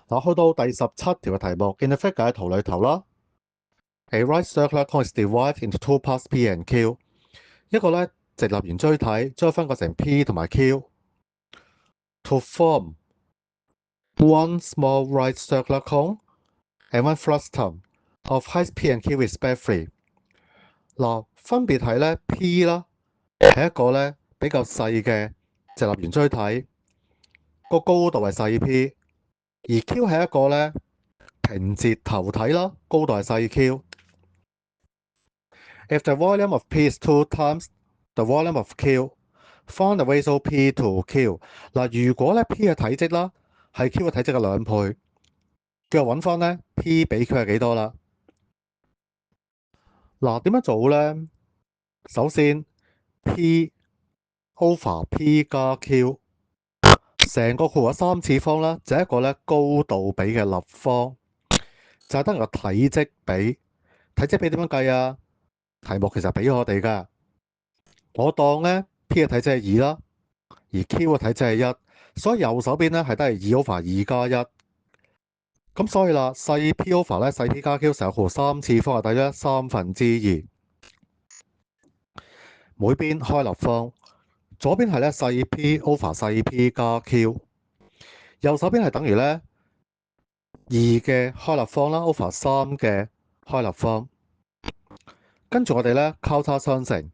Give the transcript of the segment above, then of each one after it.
嗱，去到第17條嘅題目 ，in the figure 喺圖裏頭啦。A right circular cone is divided into two parts P and Q。一個咧直立圓錐體將分割成 P 同埋 Q，to form one small right circular cone and one frustum of heights P and Q respectively。嗱，分別係咧 P 啦，係一個咧比較細嘅直立圓錐體，個高度係細 P，而 Q 係一個咧平截頭體啦，高度係細 Q。If the volume of P is 2 times the volume of Q, find the ratio P to Q。嗱，如果咧 P 嘅體積啦係 Q 嘅體積嘅2倍，叫我揾翻咧 P 比 Q 係幾多啦？嗱，點樣做咧？首先 P over P 加 Q，成個括弧3次方啦，就係一個咧高度比嘅立方，就係得個體積比。體積比點樣計啊？題目其實俾我哋噶，我當咧 P 嘅體積係2啦，而 Q 嘅體積係1，所以右手邊咧係得係2 over 2加1。咁所以啦，細 P over 咧細 P 加 Q 成個括弧3次方係大約2/3，每邊開立方。左邊係咧細 P over 細 P 加 Q，右手邊係等於咧2嘅開立方啦 over 3嘅開立方。跟住我哋咧交叉相乘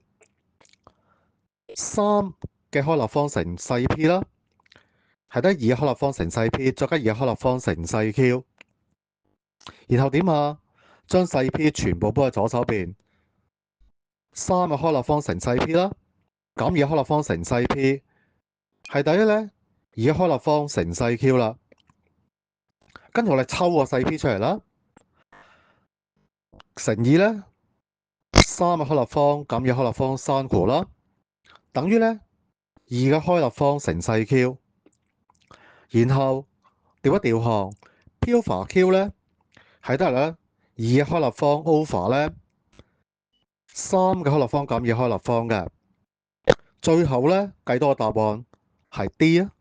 ，3嘅開立方乘細 P 啦，係得2嘅開立方乘細 P，再加2嘅開立方乘細 Q。然後點啊？將細 P 全部搬喺左手邊，3嘅開立方乘細 P 啦，減2嘅開立方乘細 P，係等於咧2嘅開立方乘細 Q 啦。跟住我哋抽個細 P 出嚟啦，乘2咧，3嘅開立方減2嘅開立方刪括啦，等於咧2嘅開立方乘細 Q。然後調一調項 ，P over Q 咧係得咧2嘅開立方 over 咧3嘅開立方減2嘅開立方嘅。最後咧計到個答案係 D 啊。